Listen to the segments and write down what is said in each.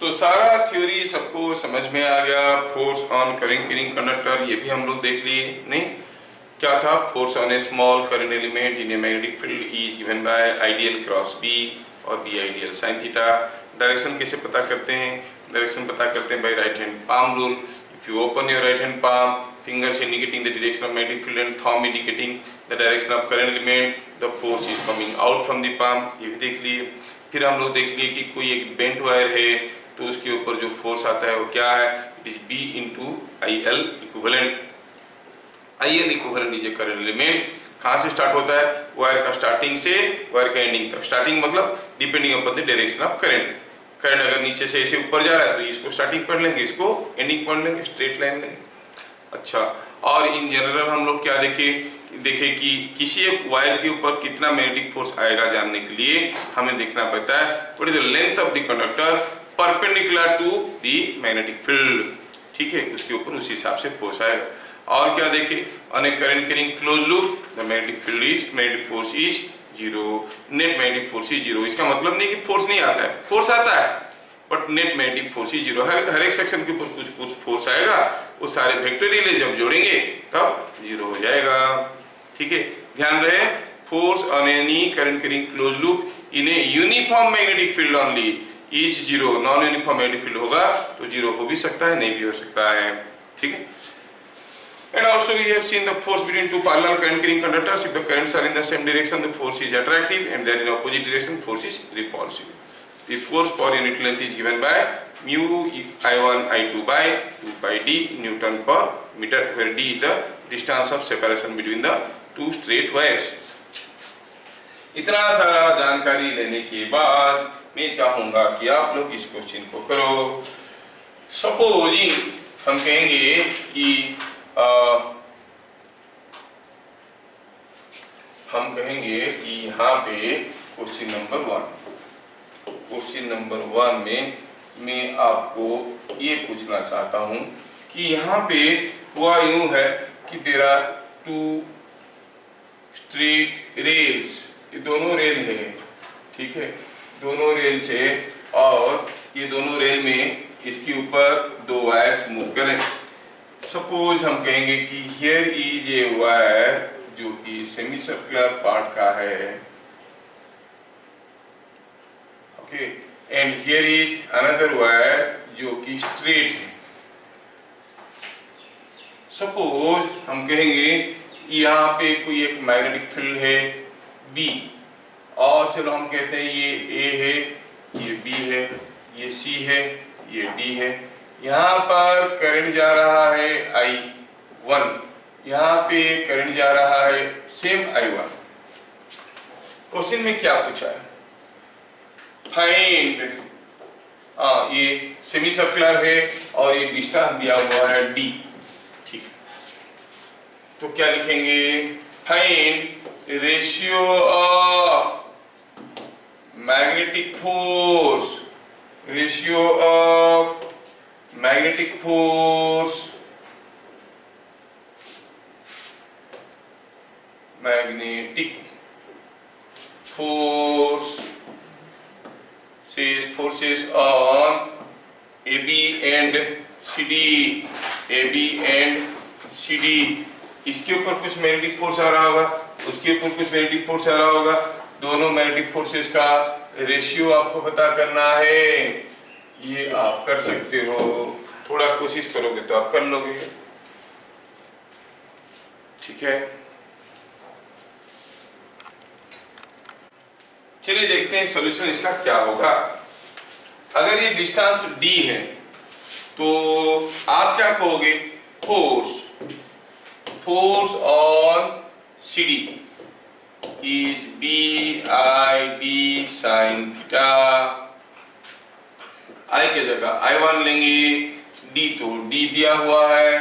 तो सारा थ्योरी सबको समझ में आ गया। फोर्स ऑन करिंग कंडक्टर ये भी हम लोग देख लिए। नहीं क्या था? Force on a small current element in a magnetic field is given by I d l cross B और B I d l sine theta. Direction कैसे पता करते हैं? डायरेक्शन पता करते हैं by right hand palm rule. If you open your right hand palm, fingers indicating the direction of magnetic field and thumb indicating the direction of current element, the force is coming out from the palm। ये भी देख लिए। फिर हम लोग देख लिए कि कोई एक बेंट वायर है तो उसके ऊपर जो फोर्स आता है वो क्या है? It is B into I L equivalent. I L equivalent is a current element. कहाँ से स्टार्ट होता है? वायर का स्टार्टिंग से वायर का एंडिंग तक। स्टार्टिंग मतलब depending upon the direction of current. Current अगर नीचे से ऐसे ऊपर जा रहा है तो इसको स्टार्टिंग पढ़ लेंगे, इसको एंडिंग पढ़ लेंगे, स्ट्रेट लाइन लेंगे। अच्छा, और इन जनरल हम लोग क्या देखे कि किसी एक वायर के ऊपर कितना मैग्नेटिक फोर्स आएगा जानने के लिए हमें देखना पड़ता है what is the length of the conductor perpendicular to the magnetic field. ठीक है, उसके ऊपर उस हिसाब से फोर्स आएगा। और क्या देखे? On A current carrying close loop the magnetic force is zero. Net magnetic force is zero. इसका मतलब नहीं कि फोर्स नहीं आता है, फोर्स आता है बट नेट मैग्नेटिक फोर्स ही जीरो। हर एक सेक्शन के ऊपर कुछ फोर्स आएगा, वो सारे वेक्टोरियल जब जोड़ेंगे तब जीरो हो जाएगा। ठीक है, ध्यान रहे force on any current carrying close loop in a uniform magnetic field only is zero. Non uniform magnetic field होगा तो जीरो हो भी सकता है, नहीं भी हो सकता है। ठीक है, and also we have seen the force between two parallel current carrying conductors. If the currents are in the same direction, the force is attractive, and then in opposite direction, force is repulsive. The force per unit length is given by mu I1 I2 by 2 pi d Newton per meter, where d is the distance of separation between the two straight wires. इतना सारा जानकारी लेने के बाद मैं चाहूंगा कि आप लोग इस क्वेश्चन को करो। सपोजिंग हम कहेंगे कि यहाँ पे क्वेश्चन नंबर 1 में मैं आपको ये पूछना चाहता हूँ कि यहाँ पे हुआ यूं है कि तेरा टू स्ट्रेट रेल्स, ये दोनों रेल है। ठीक है, दोनों रेल से, और ये दोनों रेल में इसके ऊपर दो वायर्स मूव करें। सपोज हम कहेंगे कि हियर इज ए वायर जो कि सेमी सर्कुलर पार्ट का है, okay, and here is another wire जो कि स्ट्रेट है। सपोज हम कहेंगे यहाँ पे कोई एक मैग्नेटिक फील्ड है B, और चलो हम कहते हैं ये A है, ये B है, ये C है, ये D है। यहाँ पर करंट जा रहा है I1, यहाँ पे करंट जा रहा है सेम I1। क्वेश्चन में क्या पूछा है? फाइंड, ये सेमी सर्कुलर है और ये डिस्टेंस दिया हुआ है D। ठीक, तो क्या लिखेंगे? Find ratio of magnetic force, ratio of magnetic force, magnetic forces on AB and CD, AB and CD। इसके ऊपर कुछ मैग्नेटिक फोर्स आ रहा होगा, उसके ऊपर कुछ मैग्नेटिक फोर्स आ रहा होगा। दोनों मैग्नेटिक फोर्सेस का रेशियो आपको पता करना है। ये आप कर सकते हो, थोड़ा कोशिश करोगे तो आप कर लोगे। ठीक है, चलिए देखते हैं सॉल्यूशन इसका क्या होगा। अगर ये डिस्टेंस D है तो आप क्या कहोगे? Force on CD is BID sin theta. I की जगह I1 लेंगे, D तो D दिया हुआ है,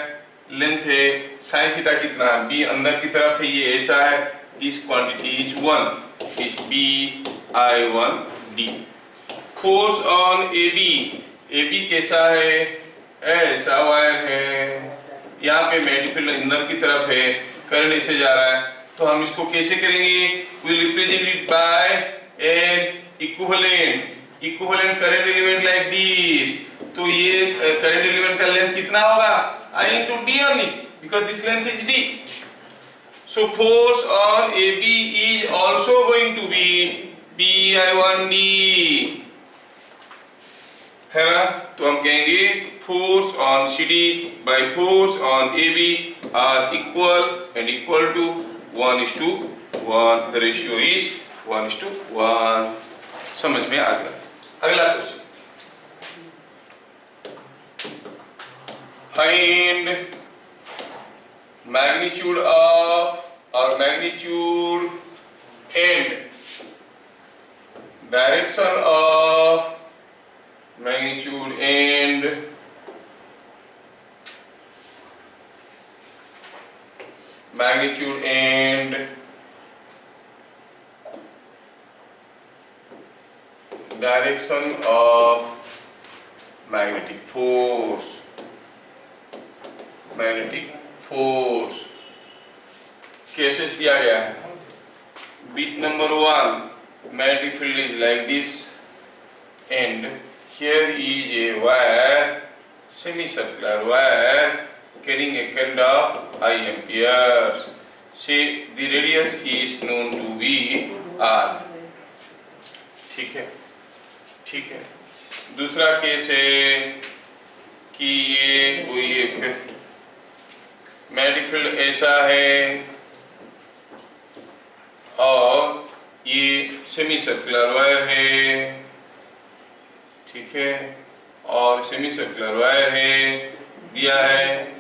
लेंथ है, sin थीटा कितना है? B अंदर की तरफ है, ये ऐसा है। This quantity is 1 is BI1D। Force on AB कैसा है? ऐसा वायर है, यहाँ पे मैग्नेटिक फील्ड अंदर की तरफ है, करंट ऐसे जा रहा है, तो हम इसको कैसे करेंगे? Will represent it by N equivalent. Equivalent current element like this, तो ये करंट एलिमेंट का लेंथ कितना होगा, I into D only, because this length is D. So force on AB is also going to be BI1D, है ना। तो हम कहेंगे force on CD by force on AB are equal and equal to 1:1. The ratio is 1:1. समझ में आ गया। अगला question, find magnitude of or magnitude and direction of magnitude and magnitude and direction of magnetic force. Magnetic force cases दिया गया है। Bit number 1, magnetic field is like this and here is a wire, semi circular wire carrying a current of I amperes. Say the radius is known to be R. ठीक है, ठीक है। दूसरा case है कि ये कोई एक मैग्नेटिक फील्ड ऐसा है और ये सेमी सर्कुलर वायर है, ठीक है, और सेमी सर्कुलर वायर है, दिया है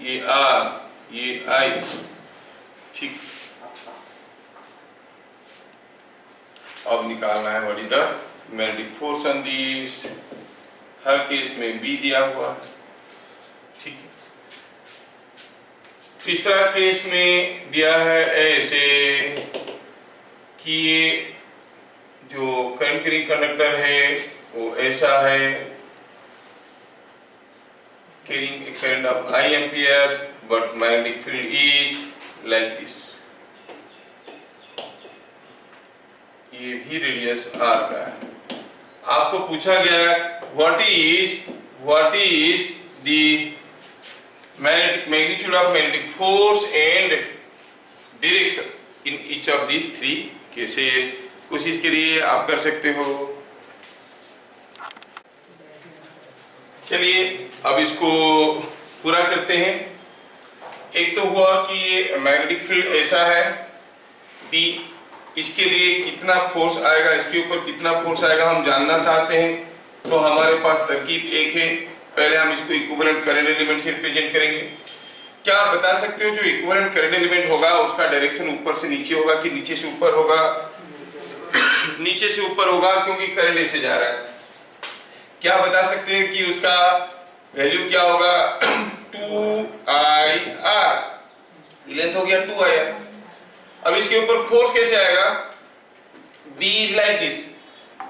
ये R, ये I, ठीक। अब निकालना है what is the magnetic force on this. Her case में B दिया हुआ है, ठीक है। तीसरा केस में दिया है ऐसे कि ये जो करंट कैरिंग कंडक्टर है वो ऐसा है, carrying a current of I amperes but magnetic field is like this। ये भी रेडियस R का है। आपको पूछा गया what is the magnitude of magnetic force and direction in each of these three cases। कोशिश करिए, आप कर सकते हो। चलिए अब इसको पूरा करते हैं। एक तो हुआ कि ये मैग्नेटिक फील्ड ऐसा है B, इसके लिए कितना फोर्स आएगा, इसके ऊपर कितना फोर्स आएगा हम जानना चाहते हैं। तो हमारे पास तरकीब एक है, पहले हम इसको इक्विवेलेंट करंट एलिमेंट से रिप्रेजेंट करेंगे। क्या आप बता सकते हो जो इक्विवेलेंट करंट एलिमेंट होगा उसका डायरेक्शन ऊपर से नीचे होगा कि नीचे से ऊपर होगा? नीचे से ऊपर होगा क्योंकि करंट ऐसे जा रहा है। क्या बता सकते हैं कि उसका वैल्यू क्या होगा? 2IR, लेंथ हो गया 2IR। अब इसके ऊपर फोर्स कैसे आएगा? B is like this,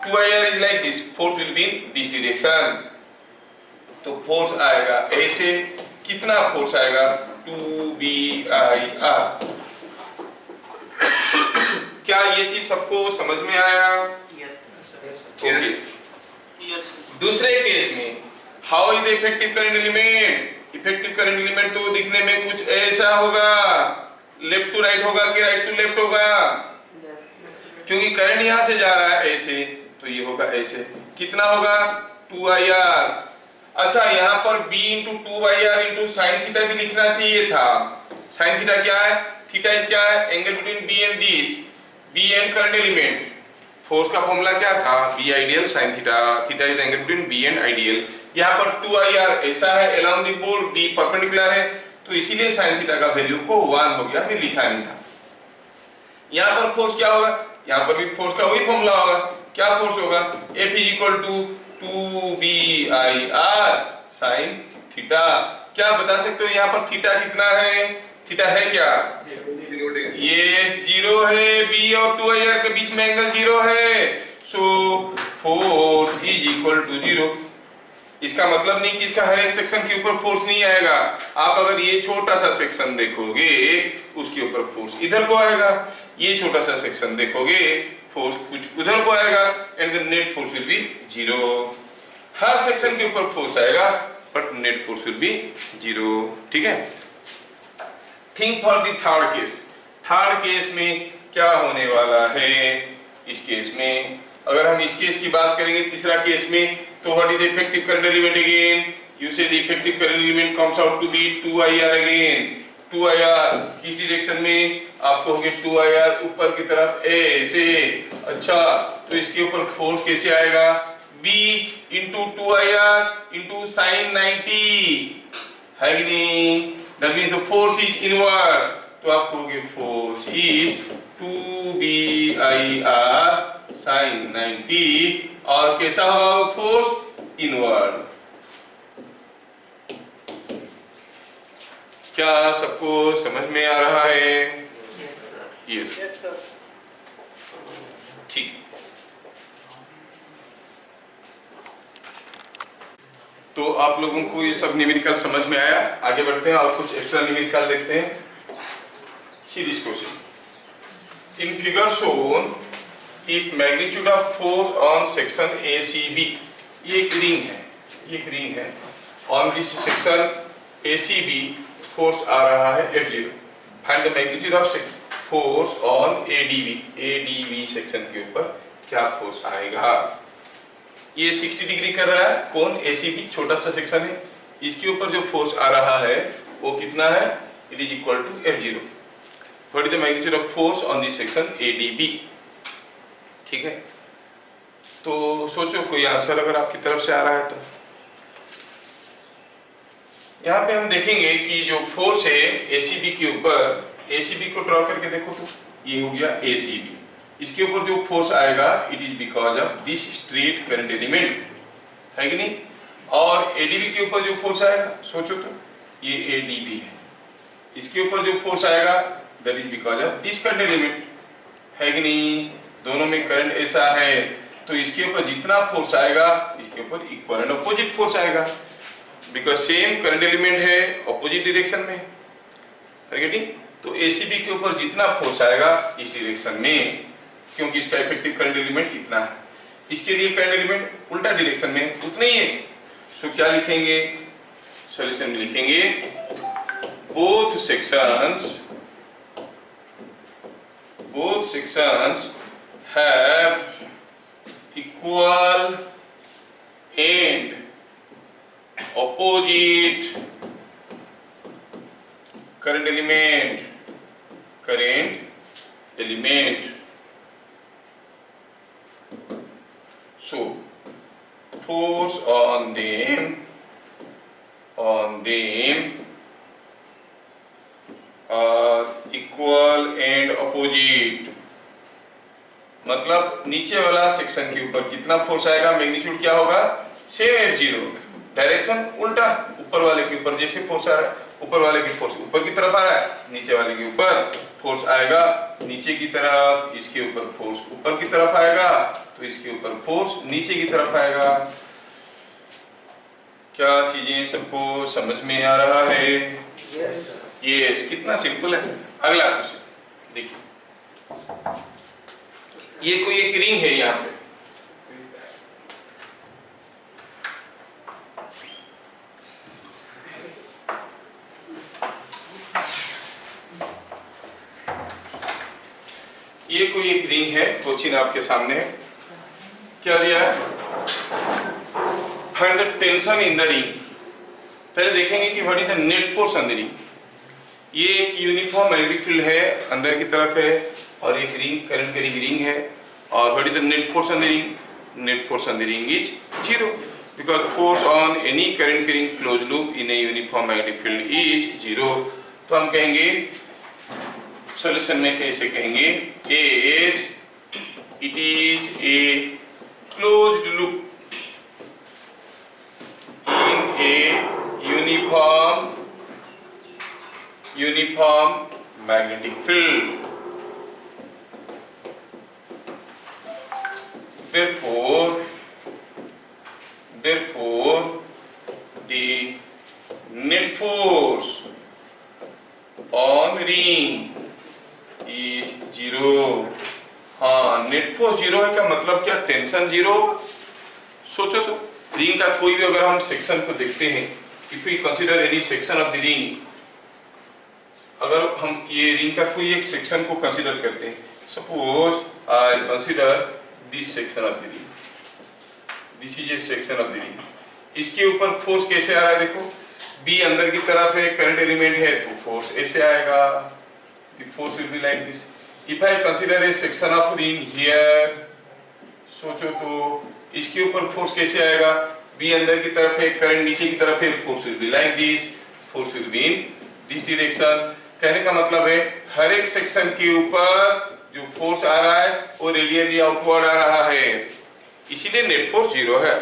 2IR is like this, force will be in this direction। तो फोर्स आएगा ऐसे, कितना फोर्स आएगा? 2BIR। क्या ये चीज सबको समझ में आया? ओके। दूसरे केस में how is effective current element? Effective current element तो दिखने में कुछ ऐसा होगा, लेफ्ट टू राइट होगा कि राइट टू लेफ्ट होगा? क्योंकि करंट यहां से जा रहा है ऐसे, तो ये होगा ऐसे। कितना होगा? 2IR। अच्छा, यहाँ पर B into 2IR into sine theta भी लिखना चाहिए था। साइन थीटा क्या है? थीटा क्या है? Angle between B and this, B and current element. Force का फॉर्मूला क्या था? B ideal sine theta, theta is angle between B and ideal. यहाँ पर 2IR ऐसा है, along the board B perpendicular है, तो इसीलिए साइन थीटा का वैल्यू को 1 हो गया, मैं लिखा नहीं था। यहाँ पर फोर्स क्या होगा? यहाँ पर भी फोर्स का वही फॉर्मूला होगा। क्या फोर्स होगा? F is equal to 2BIR sine theta. क्या बता सकते हो यहाँ पर थीटा कितना है? थीटा है क्या? ये 0 है। B और 2IR के बीच में एंगल 0 है, so force is equal to 0। इसका मतलब नहीं कि इसका हर एक सेक्शन के ऊपर फोर्स नहीं आएगा। आप अगर ये छोटा सा सेक्शन देखोगे उसके ऊपर फोर्स इधर को आएगा, ये छोटा सा सेक्शन देखोगे फोर्स कुछ उधर को आएगा and the net force will B 0। Her section के ऊपर फोर्स आएगा but net force will B 0। ठीक है। Think for the third case. Third case में क्या होने वाला है? इस केस में अगर हम इस केस की बात करेंगे, तीसरा केस में, तो what is the effective current element again? You see the effective current element comes out to be 2IR again. 2IR किस डायरेक्शन में? आपको होगी 2IR ऊपर की तरफ ऐसे। अच्छा, तो इसके ऊपर फोर्स कैसे आएगा? B into 2IR into sin 90 है कि नहीं? That means the force is inward। तो आप कहोगे फोर्स इज 2BIR sin 90 और कैसा होगा वो फोर्स? इनवर्ड। क्या सबको समझ में आ रहा है? यस, ठीक। तो आप लोगों को ये सब न्यूमेरिकल समझ में आया? आगे बढ़ते हैं और कुछ एक्स्ट्रा न्यूमेरिकल देखते हैं। See this question. In figure shown, if magnitude of force on section ACB, ये एक रिंग है, ये एक रिंग है। On this section ACB force आ रहा है F0। Find the magnitude of force on ADB, ADB section के ऊपर क्या फोर्स आएगा? ये 60 डिग्री कर रहा है कौन? ACB छोटा सा सेक्शन है, इसके ऊपर जो फोर्स आ रहा है वो कितना है? It is equal to F0। What is the magnitude of force on this section ADB? ठीक है, तो सोचो कोई आंसर अगर आपकी तरफ से आ रहा है तो। यहाँ पे हम देखेंगे कि जो फोर्स है ACB के ऊपर, ACB को ड्रॉ करके देखो तो ये हो गया ACB। इसके ऊपर जो फोर्स आएगा it is because of this straight current element, है कि नहीं? और ADB के ऊपर जो फोर्स आएगा, सोचो तो ये ADB है, इसके ऊपर जो फोर्स आएगा that is because of this current element, है कि नहीं? दोनों में करंट ऐसा है तो इसके ऊपर जितना फोर्स आएगा इसके ऊपर इक्वल एंड अपोजिट फोर्स आएगा, बिकॉज सेम करंट एलिमेंट है, अपोजिट डायरेक्शन में, है कि? तो ACB के ऊपर जितना फोर्स आएगा इस डायरेक्शन में, क्योंकि इसका इफेक्टिव करंट एलिमेंट इतना है, इसके लिए करंट एलिमेंट उल्टा डायरेक्शन में उतना ही है। सो क्या लिखेंगे? सॉल्यूशन में लिखेंगे both sections have equal and opposite current element। So force on them are equal and opposite। मतलब नीचे वाला सेक्शन के ऊपर कितना फोर्स आएगा, मैग्नीट्यूड क्या होगा? सेम F0, डायरेक्शन उल्टा। ऊपर वाले के ऊपर जैसे फोर्स आ रहा है, ऊपर वाले की फोर्स ऊपर की तरफ आ रहा है, नीचे वाले के ऊपर फोर्स आएगा नीचे की तरफ, इसके ऊपर फोर्स ऊपर की तरफ आएगा तो इसके ऊपर फोर्स नीचे की तरफ आएगा। क्या चीजें सबको समझ में आ रहा है? यस, कितना सिंपल है। अगला क्वेश्चन देखिए, ये कोई एक रिंग है यहाँ पे, ये कोई एक रिंग है, क्वेश्चन आपके सामने है। क्या दिया है? Find the tension in the ring. पहले देखेंगे कि what is the net force on the ring. ये एक यूनिफॉर्म मैग्नेटिक फील्ड है, अंदर की तरफ है, और एक रिंग करंट कैरिंग रिंग है। और what is the net force on the ring? Net force on the ring is 0 because force on any current carrying close loop in a uniform magnetic field is 0। तो हम कहेंगे solution में कैसे कहेंगे? As it is a closed loop in a uniform magnetic field। Therefore the net force on ring is 0। हाँ, net force zero है का मतलब क्या, टेंशन जीरो होगा। सोचो तो, रिंग का कोई भी अगर हम सेक्शन को देखते हैं, if we consider any section of the ring, अगर हम ये रिंग का कोई एक सेक्शन को कंसीडर करते हैं, suppose I consider this section of the ring, this is A section of the ring, इसके ऊपर फोर्स कैसे आ रहा है देखो, बी अंदर की तरफ है, करंट एलिमेंट है, तो फोर्स ऐसे आएगा, the force will be like this. If I consider A section of ring here, सोचो तो इसके ऊपर फोर्स कैसे आएगा, बी अंदर की तरफ है, करंट नीचे की तरफ है, force will be like this, force will be in this direction. कहने का मतलब है हर एक सेक्शन के ऊपर जो फोर्स आ रहा है वो रेडियली आउटवर्ड आ रहा है, इसीलिए नेट फोर्स जीरो है।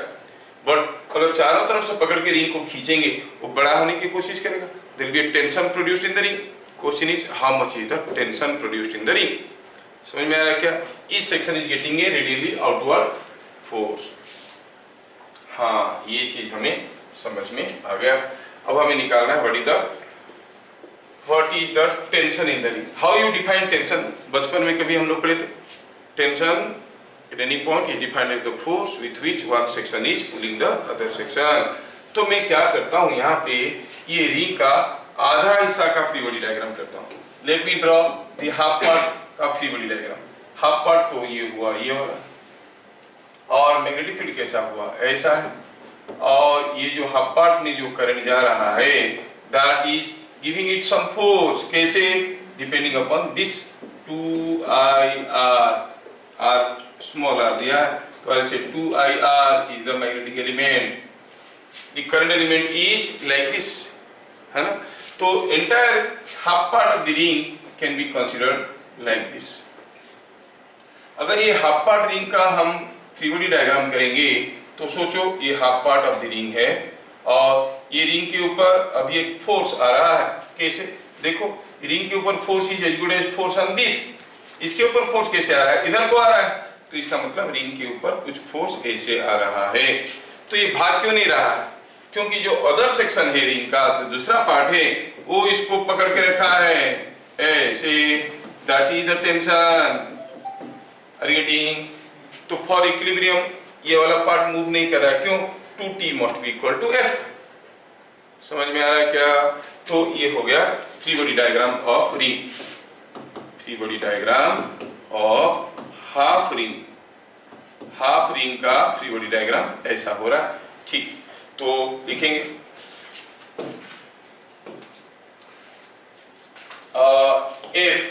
बट अगर चारों तरफ से पकड़ के रिंग को खींचेंगे, वो बड़ा होने की कोशिश करेगा, there will be a tension produced in the ring. Question is how much is the tension produced in the ring. समझ में आ रहा है क्या, इस section is getting a radially outward force. हाँ, ये चीज हमें समझ में आ गया। अब हमें निकालना है what is the tension in the ring. How you define tension, बचपन में कभी हम लोग पढ़े थे, tension at any point is defined as the force with which one section is pulling the other section। तो मैं क्या करता हूँ यहाँ पे, ये रिंग का आधा हिस्सा का फ्री बॉडी डायग्राम करता हूँ। Let me draw the half part का free body diagram. Half part तो ये हुआ ये वाला, और मैग्नेटिक फील्ड कैसा हुआ, ऐसा है, और ये जो हाफ पार्ट में जो करंट जा रहा है that is giving it some force, कैसे, depending upon this 2IR, R small r दिया है, तो ऐसे 2IR is the magnetic element, the current element is like this, है ना। तो entire half part of the ring can be considered like this। अगर ये हाफ पार्ट रिंग का हम थ्री बॉडी डायग्राम करेंगे तो सोचो ये half part of the ring है, और ये रिंग के ऊपर अभी एक फोर्स आ रहा है, कैसे देखो, रिंग के ऊपर force is as good as force on this, इसके ऊपर फोर्स कैसे आ रहा है, इधर को आ रहा है, तो इसका मतलब रिंग के ऊपर कुछ फोर्स ऐसे आ रहा है। तो ये भाग क्यों नहीं रहा है, क्योंकि जो अदर सेक्शन है रिंग का, तो दूसरा पार्ट है, वो इसको पकड़ के रखा है ऐसे, that is the tension, are you getting. तो फॉर इक्विलिब्रियम ये वाला पार्ट मूव नहीं कर रहा है, क्यों, 2T must be equal to F। समझ में आ रहा है क्या। तो ये हो गया three body diagram of ring, three body diagram of half ring, half ring का थ्री बॉडी डायग्राम ऐसा हो रहा है। ठीक, तो लिखेंगे F,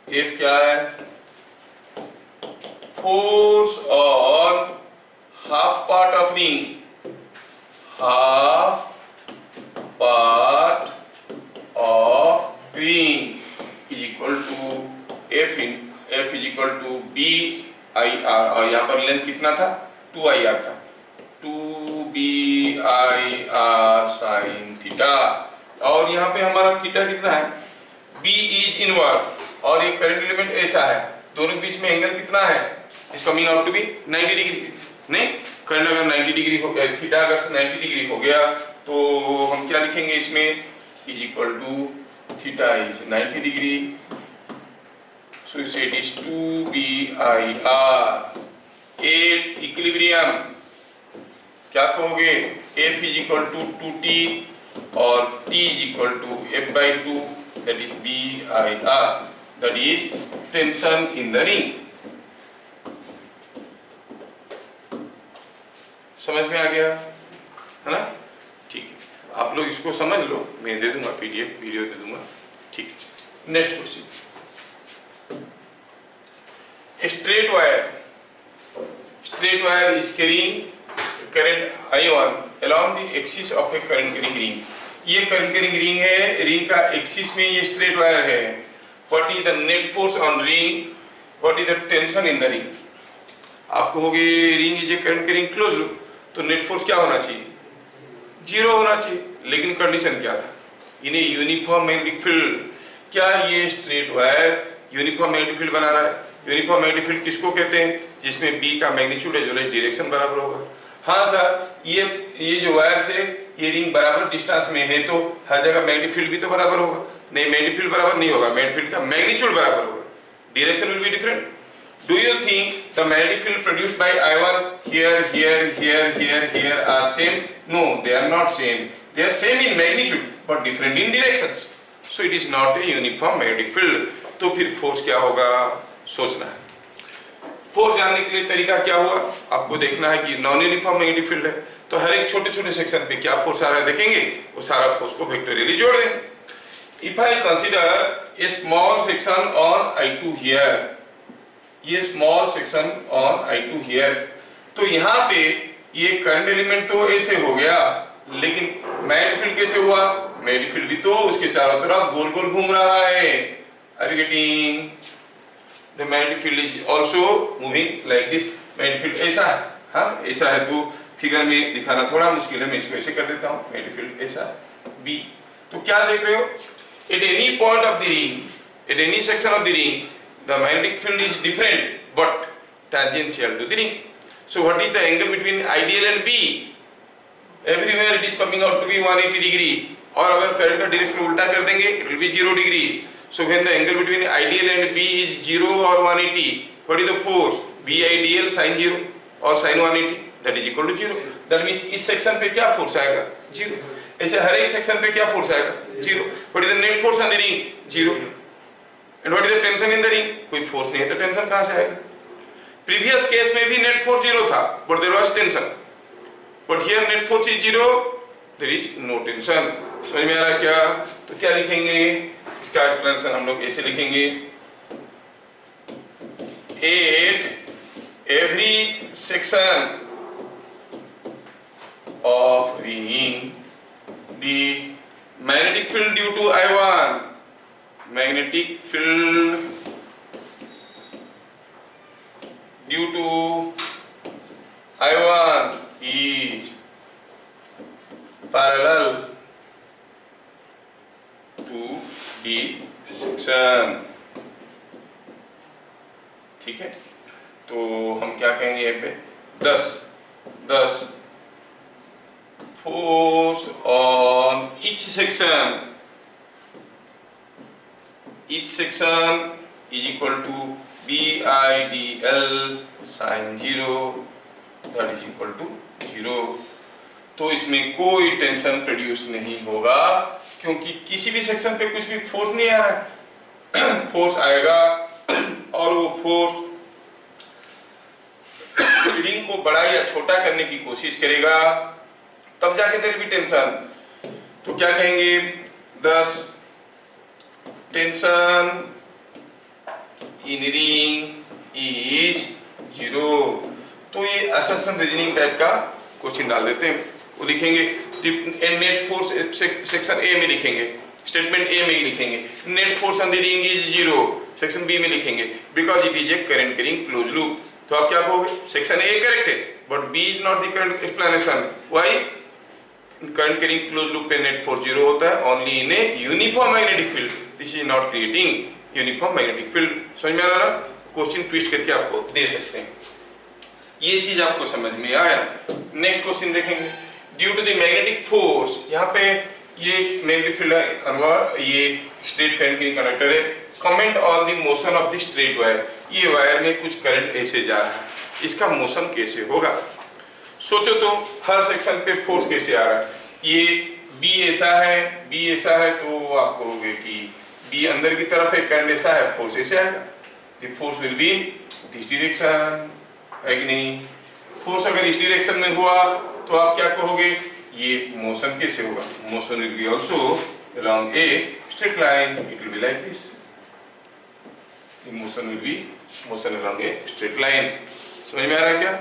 F क्या है, force on half part of ring, half part of ring is equal to F is equal to BIR, और यहाँ पर लेंथ कितना था, 2IR था, 2BIR साइन थीटा, और यहाँ पे हमारा थीटा कितना है, B इज इनवर्ड, और एक करंट एलिमेंट ऐसा है, दोनों के बीच में एंगल कितना है, is coming out to be 90 degree. नहीं, करंट अगर 90 डिग्री हो गया, थीटा अगर 90 डिग्री हो गया, तो हम क्या लिखेंगे इसमें, is equal to theta is 90 degree, so you say it is 2BIR। 8 equilibrium क्या कहोगे, F is equal to 2T और T is equal to F/2, that is BIR, that is tension in the ring। समझ में आ गया है ना, ठीक है, आप लोग इसको समझ लो, मैं दे दूंगा PDF वीडियो दे दूंगा। ठीक, next question, straight wire is carrying current I1 along the axis of a current carrying ring। ये current carrying ring है, रिंग का एक्सिस में ये straight wire है। What is the net force on ring? What is the tension in the ring? आप कहोगे ring is a current carrying close loop, तो net force क्या होना चाहिए, जीरो होना चाहिए, लेकिन कंडीशन क्या था, इन्हें यूनिफॉर्म मैग्नेटिक फील्ड। क्या ये straight wire uniform magnetic field बना रहा है, यूनिफॉर्म मैग्नेटिक फील्ड किसको कहते हैं, जिसमें बी का magnitude as well as direction बराबर होगा। हाँ सर, ये जो वायर से ये रिंग बराबर डिस्टेंस में है, तो हर जगह मैग्नेटिक फील्ड भी तो बराबर होगा, नहीं, मैग्नेटिक फील्ड बराबर नहीं होगा, मैग्नेटिक फील्ड का मैग्नीट्यूड बराबर होगा, direction will be different. Do you think the magnetic field produced by I1 here are same? No, they are not same. They are same in magnitude but different in directions. So it is not a uniform magnetic field. तो फिर force क्या होगा, सोचना है। Force जानने के लिए तरीका क्या हुआ, आपको देखना है कि नॉन यूनिफॉर्म मैग्नेटिक फील्ड है, तो हर एक छोटे छोटे सेक्शन पे क्या फोर्स आ रहा है देखेंगे, वो सारा फोर्स को वेक्टोरियली जोड़ देंगे। If I consider a small section on I2 here, ये small section on I2 here, तो यहाँ पे ये करंट एलिमेंट तो ऐसे हो गया, लेकिन मैग्नेटिक फील्ड कैसे हुआ, मैग्नेटिक फील्ड भी तो उसके चारों तरफ गोल गोल घूम रहा है। Are you getting? The magnetic field is also moving like this. Magnetic field ऐसा है, हाँ ऐसा है, तो फिगर में दिखाना थोड़ा मुश्किल है, मैं इसको ऐसे कर देता हूँ। मैग्नेटिक फील्ड ऐसा बी, तो क्या देख रहे हो, at any point of the ring, at any section of the ring, the magnetic field is different but tangential to the ring. So what is the angle between ideal and B? Everywhere it is coming out to be 180 degree, और अगर current का direction उल्टा कर देंगे it will be 0 degree. So when the angle between ideal and B is 0 or 180, what is the force? B ideal sin 0 और sin 180, that is equal to 0. That means इस section पे क्या force आएगा, 0। ऐसे हर एक सेक्शन पे क्या force आएगा, 0। What is the net force on the ring? 0. And what is the tension in the ring? कोई फोर्स नहीं है तो टेंशन कहाँ से आएगा। प्रीवियस केस में भी नेट फोर्स 0 था, but there was tension. But here net force is 0, there is no tension. समझ में आ रहा है क्या? तो क्या लिखेंगे, इसका एक्सप्लेनेशन हम लोग ऐसे लिखेंगे, at every section of ring, the magnetic field due to I1, magnetic field due to I1 is parallel to the section। ठीक है, तो हम क्या कहेंगे यहाँ पे, 10 force on each section is equal to BIDL sin 0, that is equal to 0। तो इसमें कोई टेंशन प्रोड्यूस नहीं होगा, क्योंकि किसी भी सेक्शन पे कुछ भी फोर्स नहीं आ रहा है। फोर्स आएगा और वो फोर्स रिंग को बड़ा या छोटा करने की कोशिश करेगा, तब जाके तेरी भी टेंशन। तो क्या कहेंगे, 10 टेंशन इन रिंग इज 0। तो ये असम्पशन रीजनिंग टाइप का क्वेश्चन डाल देते हैं, वो लिखेंगे नेट फोर्स सेक्शन ए में लिखेंगे, स्टेटमेंट ए में ही लिखेंगे, net force on the ring is 0, section B में लिखेंगे because it is a current carrying close loop. तो आप क्या कहोगे, सेक्शन ए करेक्ट है but B is not the current explanation. Why? Current carrying close loop पे net force 0 होता है only in a uniform magnetic field, this is not creating uniform magnetic field. समझ में आ रहा है? क्वेश्चन ट्विस्ट करके आपको दे सकते हैं। ये चीज आपको समझ में आया। नेक्स्ट क्वेश्चन देखेंगे, due to the magnetic force, यहाँ पे ये मैग्नेटिक फील्ड है, ये स्ट्रेट करंट की कंडक्टर है, comment on the motion of the straight wire. ये वायर में कुछ करंट ऐसे जा रहा है, इसका मोशन कैसे होगा। सोचो तो हर सेक्शन पे फोर्स कैसे आ रहा है, ये बी ऐसा है तो आप कहोगे कि बी अंदर की तरफ है, करंट ऐसा है, फोर्स ऐसे आएगा, the force will B this direction, है कि नहीं। फोर्स अगर इस डायरेक्शन में हुआ तो आप क्या कहोगे, ये मोशन कैसे होगा, motion will be also along a straight line, it will be like this, the motion will be motion along a straight line। समझ में आ रहा है क्या,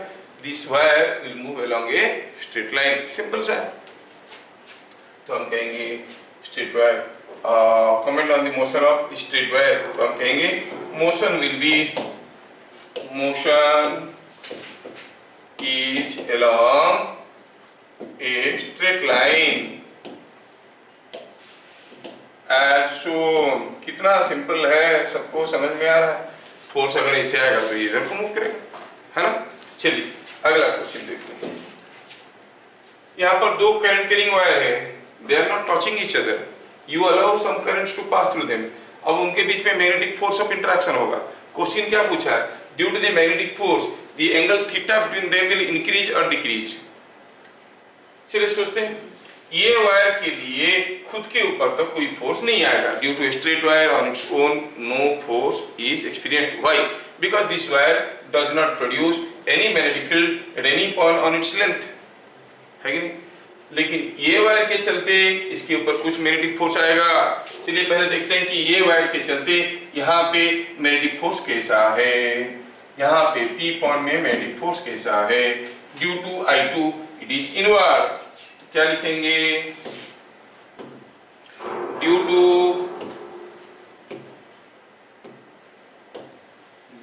this wire will move along a straight line, simple सा। तो हम कहेंगे straight wire, comment on the motion of the straight wire, तो हम कहेंगे motion will be, motion is along a straight line as shown। कितना सिंपल है, सबको समझ में आ रहा है। फोर्स अगर ऐसे आएगा तो इधर को मूव करेगा, है ना। चलिए अगला क्वेश्चन देखते हैं। यहाँ पर दो करंट कैरिंग वायर है, they are not touching each other. you allow some currents to pass through them. अब उनके बीच में मैग्नेटिक फोर्स ऑफ इंटरेक्शन होगा। क्वेश्चन क्या पूछा है? Due to the magnetic force the angle theta between them will increase और decrease. चलिए सोचते हैं, ये वायर के लिए खुद के ऊपर तक कोई फोर्स नहीं आएगा। Due to straight wire on its own no force is experienced. Why? Because this wire does not produce any magnetic field at any point on its length, है कि नहीं? लेकिन ये वायर के चलते इसके ऊपर कुछ मैग्नेटिक फोर्स आएगा। चलिए पहले देखते हैं कि ये वायर के चलते यहाँ पे मैग्नेटिक फोर्स कैसा है। यहाँ पे P पॉइंट में मैग्नेटिक फोर्स कैसा है? Due to I2 it is inward. क्या लिखेंगे?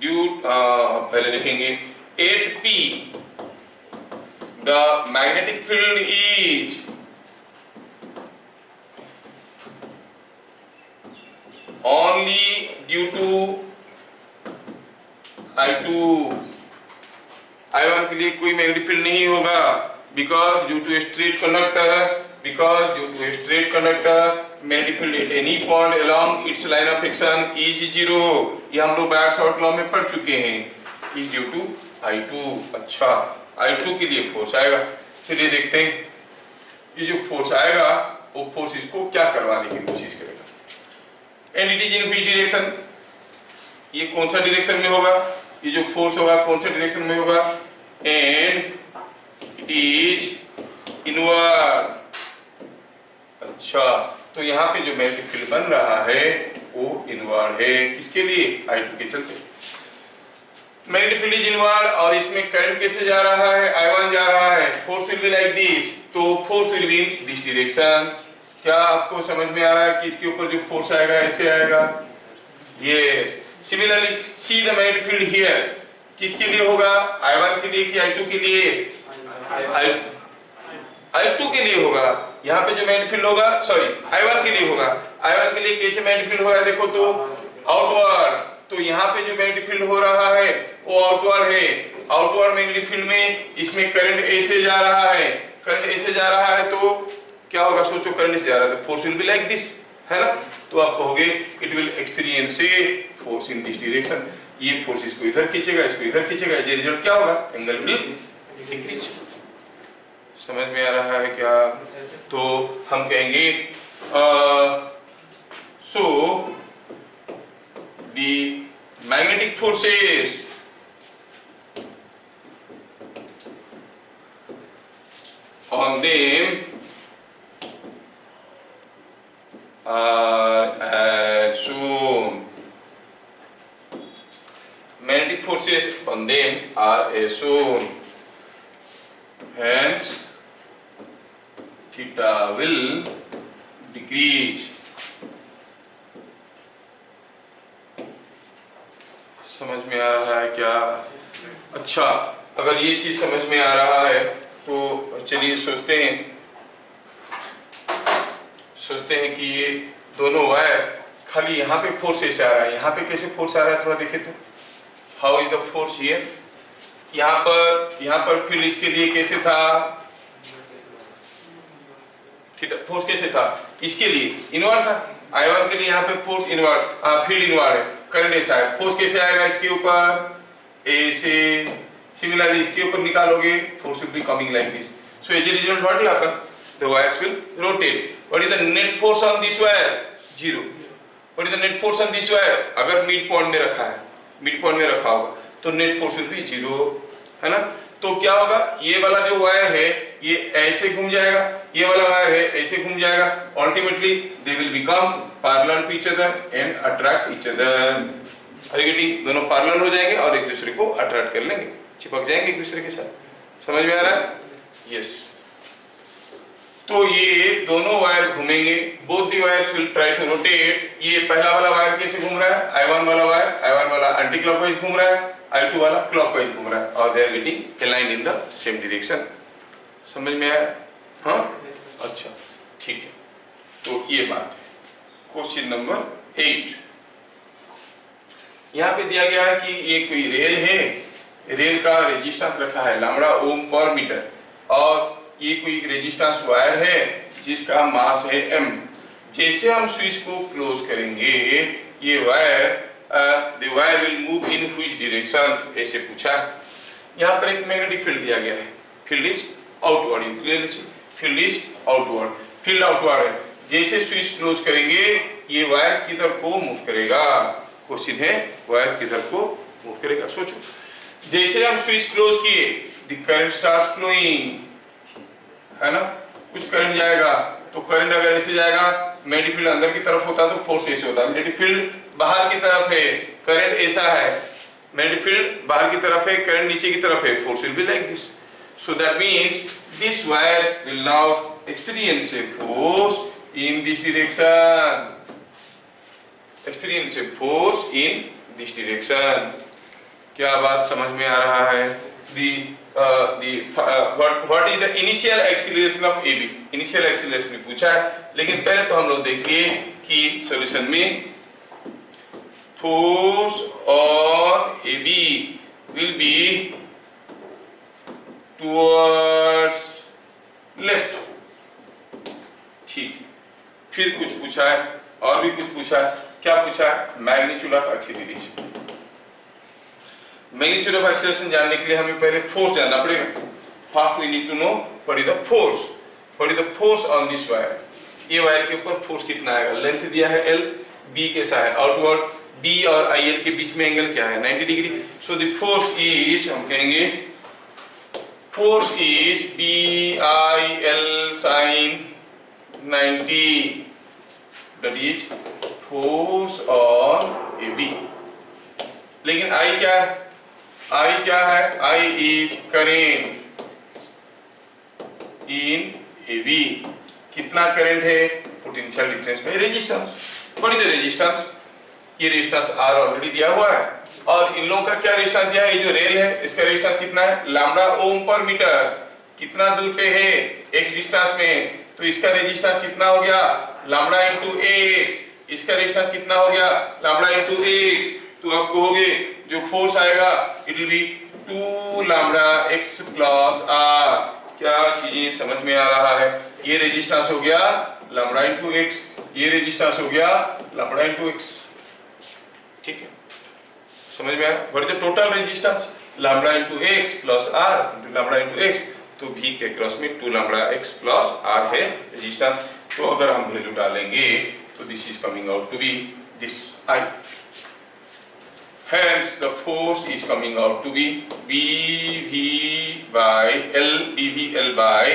ड्यू पहले लिखेंगे 8P the magnetic field is only due to I2। I1 के लिए कोई मैग्नेटिक फील्ड नहीं होगा because due to a straight conductor magnetic field at any point along its line of action is 0। ये हम लोग बायट लॉ में पढ़ चुके हैं। is due to I2। अच्छा, I2 के लिए फोर्स आएगा। चलिए देखते हैं ये जो फोर्स आएगा वो फोर्स इसको क्या करवाने की कोशिश करेगा। And it is in which direction? ये कौन सा डायरेक्शन में होगा? ये जो फोर्स होगा कौन सा डायरेक्शन में होगा? And it is inward. अच्छा, तो यहाँ पे जो मैग्नेटिक फील्ड बन रहा है वो इनवर्ड है। किसके लिए? I2 के चलते। मैग्नेटिक फील्ड इज इनवर्ड और इसमें करंट कैसे जा रहा है? I1 जा रहा है। Force will be like this, तो force will be in this direction. क्या आपको समझ में आ रहा है कि इसके ऊपर जो फोर्स आएगा ऐसे आएगा? Yes. Similarly see the magnetic field here. किसके लिए होगा? I1 के लिए कि I2 के लिए? I2 के लिए होगा। यहाँ पे जो मैग्नेटिक फील्ड होगा, सॉरी I1 के लिए होगा। I1 के लिए कैसे मैग्नेटिक फील्ड होगा? देखो तो आउटवर्ड। तो यहाँ पे जो मैग्नेटिक फील्ड हो रहा है वो आउटवर्ड है। आउटवर्ड मैग्नेटिक फील्ड में इसमें करंट ऐसे जा रहा है। करंट ऐसे जा रहा है तो क्या होगा? सोचो, करंट ऐसे जा रहा है तो force will be like this, है ना? तो आप कहोगे it will experience a force in this direction. ये फोर्स इसको इधर खींचेगा, इसको इधर खींचेगा। ये रिजल्ट क्या होगा? Angle will decrease. समझ में आ रहा है क्या? तो हम कहेंगे सो the magnetic forces on them are as shown. Magnetic forces on them are as shown. Hence, theta will decrease. समझ में आ रहा है क्या? अच्छा, अगर ये चीज समझ में आ रहा है तो चलिए सोचते हैं कि ये दोनों वायर खाली यहाँ पे फोर्स ऐसे आ रहा है। यहाँ पे कैसे फोर्स आ रहा है थोड़ा देखें तो। How is the force here? यहाँ पर फील्ड इसके लिए कैसे था? फोर्स कैसे था? इसके लिए इनवर्ड था। I1 के लिए यहाँ पे फोर्स इनवर्ड, फील्ड इनवर्ड है। करंट ऐसा है। फोर्स कैसे आएगा इसके ऊपर? ऐसे। सिमिलरली इसके ऊपर निकालोगे, force will be coming like this. So as a result what will happen? The wires will rotate. What is the net force on this wire? 0। What is the net force on this wire? अगर mid point में रखा है, mid point में रखा होगा तो net force will B 0, है ना? तो क्या होगा? ये वाला जो वायर है ये ऐसे घूम जाएगा, ये वाला वायर है ऐसे घूम जाएगा। Ultimately they will become parallel to each other and attract each other. दोनों पैरेलल हो जाएंगे और एक दूसरे को अट्रैक्ट कर लेंगे, चिपक जाएंगे एक दूसरे के साथ। समझ में आ रहा है? यस। तो ये दोनों वायर घूमेंगे। Both the wires will try to rotate. ये पहला वाला वायर कैसे घूम रहा है? I1 वाला वायर, I1 वाला एंटी क्लॉकवाइज घूम रहा है, I2 वाला क्लॉकवाइज घूम रहा है और they are getting aligned in the same direction. समझ में आया? हाँ, अच्छा, ठीक है। तो ये बात है। क्वेश्चन नंबर 8 यहाँ पे दिया गया है कि ये कोई रेल है, रेल का रेजिस्टेंस रखा है लैम्बडा ओम पर मीटर और ये कोई रेजिस्टेंस वायर है जिसका मास है m। जैसे हम स्विच को क्लोज करेंगे ये wire the wire will move in which direction, ऐसे पूछा। यहाँ पर एक मैग्नेटिक फील्ड दिया गया है, field is outward, you clearly see field is outward, field outward है। जैसे स्विच क्लोज करेंगे ये वायर किधर को मूव करेगा, क्वेश्चन है वायर किधर को मूव करेगा। सोचो, जैसे हम स्विच क्लोज किए द करंट स्टार्ट फ्लोइंग, है ना, कुछ करंट जाएगा, तो करंट अगर ऐसे जाएगा, मैग्नेटिक फील्ड अंदर की तरफ होता तो फोर्स ऐसे होता, मैग्नेटिक फील्ड बाहर की तरफ है, करंट ऐसा है, मैग्नेटिक फील्ड बाहर की तरफ है, करंट नीचे की तरफ है, force will be like this. So that means this wire will now experience a force in this direction, experience a force in this direction. क्या बात समझ में आ रहा है? what is the initial acceleration of AB, initial acceleration पूछा है, लेकिन पहले तो हम लोग देखिए कि सॉल्यूशन में force on AB will be towards left, ठीक। फिर कुछ पूछा है और भी कुछ पूछा है, क्या पूछा है? Magnitude of acceleration. Magnitude of acceleration जानने के लिए हमें पहले फोर्स जानना पड़ेगा। First we need to know what is the force, what is the force on this wire. ये वायर के ऊपर फोर्स कितना आएगा? लेंथ दिया है L, B कैसा है? आउटवर्ड, B और IL के बीच में एंगल क्या है? 90 degree. So the force is, हम कहेंगे force is BIL sin 90, that is force on AB। लेकिन I क्या है? I क्या है? I is current in AB। कितना करंट है? Potential difference by resistance. What is the resistance? ये रेजिस्टेंस R ऑलरेडी दिया हुआ है, और इन लोगों का क्या रेजिस्टेंस दिया है? ये जो रेल है इसका रेजिस्टेंस कितना है? लैम्डा ओम पर मीटर। कितना दूर पे है? x डिस्टेंस में, तो इसका रेजिस्टेंस कितना हो गया? Lambda into x। इसका रेजिस्टेंस कितना हो गया? Lambda into x। तो आप कहोगे जो फोर्स आएगा it will B 2 lambda x plus r। क्या चीजें समझ में आ रहा है? ये रेजिस्टेंस हो गया लैम्डा इनटू x, ये रेजिस्टेंस हो गया लैम्डा इनटू x, ठीक है, समझ में आया? What is the total resistance? Lambda into x plus r into lambda into x। तो v के क्रॉस में 2 लैम्डा x प्लस r है रेजिस्टेंस। तो अगर हम वैल्यू डालेंगे तो this is coming out to be this I। Hence the force is coming out to be BV by L, BVL by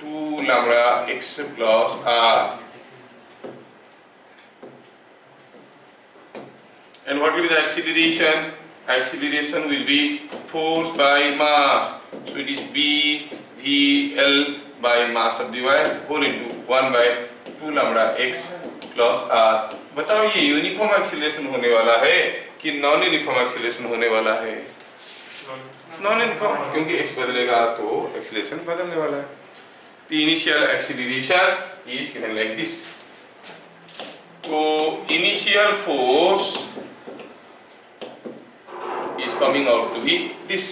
2 lambda x plus r. And what will be the acceleration? Acceleration will be force by mass. So it is BVL by mass of the wire whole into 1 by 2 lambda x plus r. बताओ ये uniform acceleration होने वाला है कि non uniform acceleration होने वाला है? Non uniform, क्योंकि x बदलेगा तो एक्सीलरेशन बदलने वाला है। The initial acceleration is given like this. तो initial force is coming out to be this.